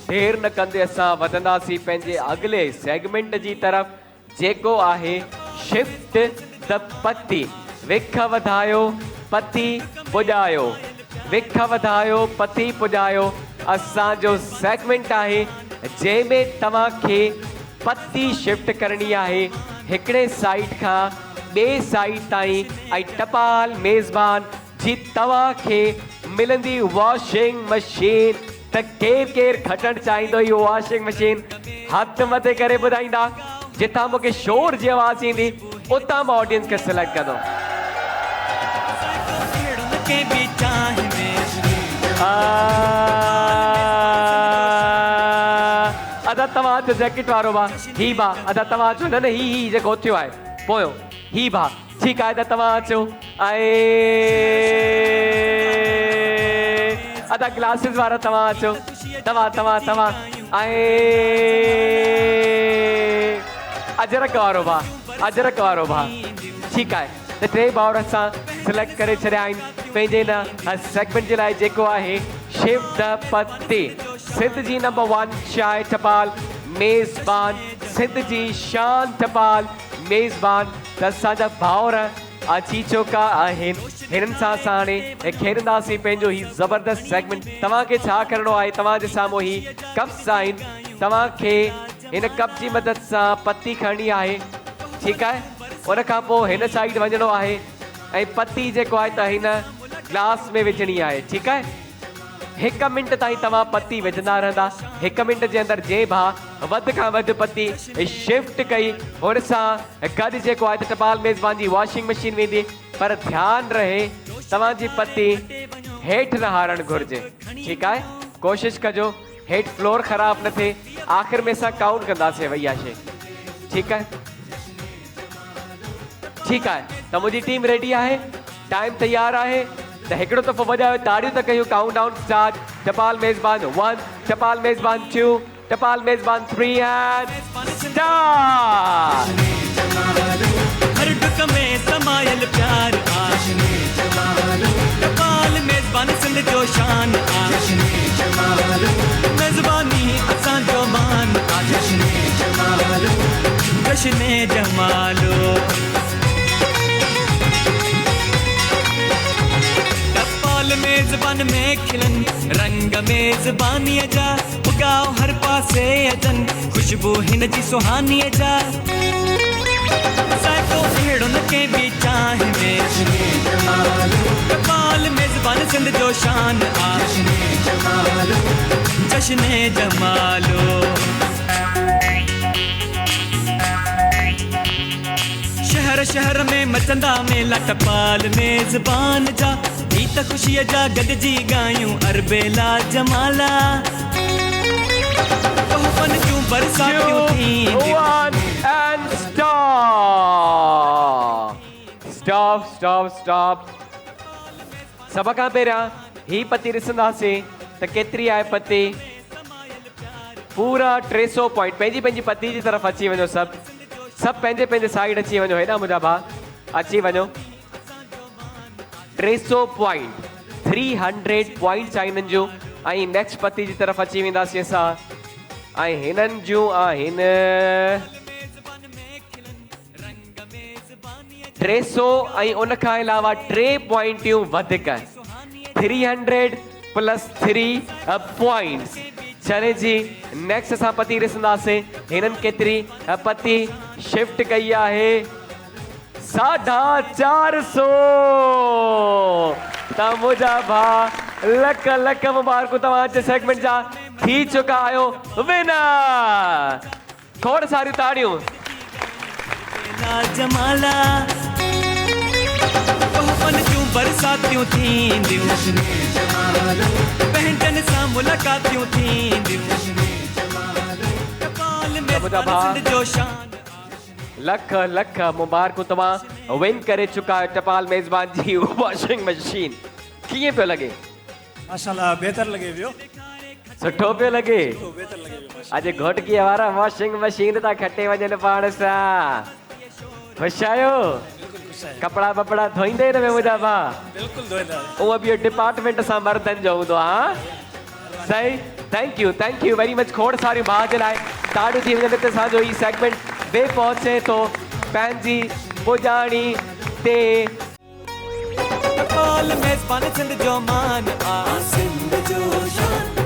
देर न कंदे असां वधंदासीं पंहिंजे अगले सेगमेंट जी तरफ़, जेको आहे शिफ्ट द पत्ती। विख वधायो पती पुॼायो, विख वधायो पती पुॼायो असांजो सेगमेंट आहे जंहिंमें तव्हांखे पत्ती शिफ्ट करणी आहे हिकिड़े साइड खां ॿिए साइड ताईं, ऐं टपाल मेज़बान जी तव्हांखे मिलंदी वॉशिंग मशीन। त केरु खटणु चाहींदो इहो वॉशिंग मशीन? हथ मथे करे ॿुधाईंदा। जितां मूंखे शोर जी आवाज़ ईंदी उतां मां ऑडियंस खे सिलेक्ट कंदो। अदा तव्हांजो जैकेट वारो बा ही बा, अदा तव्हांजो न न ही जेको उथियो आहे पोयो ही बा, ठीकु आहे। अदा तव्हां अचो अदा ग्लासिस वारा तव्हां अचो, तव्हां अजरक वारो भा, अजरक वारो भा, ठीकु आहे। त टे भाउर असां सिलेक्ट करे छॾिया आहिनि पंहिंजे हिन सेगमेंट जे लाइ जेको आहे शिफ्ट द पत्ती। सिंध जी नंबर 1 चाय टपाल मेज़बान, सिंध जी शान टपाल मेज़बान। त असांजा भाउर अची चुका आहिनि, हिननि सां असां हाणे खेॾंदासीं पंहिंजो ही ज़बरदस्त सेगमेंट। तव्हांखे छा करिणो आहे, तव्हांजे साम्हूं ही कप्स आहिनि, तव्हांखे हिन कप जी मदद सां पत्ती खणणी आहे, ठीकु आहे। उन खां पोइ हिन साइड वञिणो आहे ऐं पत्ती जेको आहे त हिन ग्लास में विझणी आहे, ठीकु आहे। 1 मिंट ताईं तव्हां पत्ती विझंदा रहंदा। 1 मिंट जे अंदरि जे भाउ वधि खां वधि पत्ती शिफ्ट कई हुन सां गॾु जेको आहे त टपाल मेज़बान जी वॉशिंग मशीन वेंदी। पर ध्यानु रहे तव्हांजी पत्ती हेठि न हारणु घुरिजे, ठीकु आहे। कोशिशि कजो हेठि फ्लोर ख़राबु न थिए। आख़िर में असां काउंट कंदासीं भई इहा शइ, ठीकु आहे। ठीकु आहे, त मुंहिंजी टीम रेडी आहे, टाइम तयारु आहे। त हिकिड़ो दफ़ो वॼायो ताड़ियूं त कयूं। Count down start. टपाल मेज़बान 1, टपाल मेज़बान 2, टपाल मेज़बान 3 एंड स्टार्ट। हर डुक में समायल प्यार टपाल मेज़बान सिंध जो शान मेज़बानी असांजो मान जश्ने जमालो। मेज़बान में खिलन रंग मेज़बानी जा उगाओ हर पासे अजन खुशबू हिन जी सुहानी जा। साइको अहिड़ो न के बि चाहे टपाल मेज़बान सिंध जो शान जश्ने जमालो। शहर शहर में मचंदा मेला टपाल मेज़बान जा। त ख़ुशीअ जा गॾिजी ॻायूं अरबेला जमाला। तोहफ़नि जूं बरसातियूं स्टॉप। सभ खां पहिरियां ही पत्ती ॾिसंदासीं त केतिरी आहे पत्ती। पूरा 300 पॉइंट। पंहिंजी पत्ती जी तरफ़ अची वञो। सभु पंहिंजे साइड अची वञो। हेॾा मुंहिंजा भाउ अची वञो। 300 पॉइंट 300 पॉइंट्स आहिनि हिननि जूं। ऐं नेक्स्ट पत्ती जी तरफ़ अची वेंदासीं असां। ऐं हिननि जूं आहिनि 300 ऐं उन खां अलावा 3 पॉइंटियूं वधीक। 300 + 3 पॉइंट्स। चले जी नेक्स्ट असां पत्ती ॾिसंदासीं हिननि केतिरी पत्ती शिफ्ट कई आहे। 450। त मुंहिंजा भाउ लख लख मुबारकूं तव्हांजे सेगमेंट जा थी चुका आहियो विनर। खोड़ सारियूं ताड़ियूं। जमाला तोहफ़नि जूं बरसातियूं थींदियूं पंहिंजनि सां मुलाक़ातियूं थींदियूं। टपाल मेज़बान सिंध जो शान लख लख मुबारकूं। तव्हां विन करे चुका आहियो टपाल मेज़बान जी वॉशिंग मशीन। कीअं पियो लॻे? माशाल्लाह बेहतर लगे पियो। सुठो पियो लॻे। बेहतर लगे पियो। अॼु घोटकीअ वारा वॉशिंग मशीन था खटे वञनि पाण सां। ख़ुशि आहियो? कपिड़ा बपड़ा धोईंदे न मुंहिंजा भाउ? बिल्कुलु धोईंदा। उहो बि डिपार्टमेंट सां मर्दनि जो हूंदो आहे। सही। थैंक यू वेरी मच खोड़ सारी मां जे लाइ ताड़ू थी वञनि त असांजो ही सेगमेंट वे पहुचे थो पंहिंजी पुॼाणी ते कॉल मेज़बान सिंध जो मान आ सिंध जो शान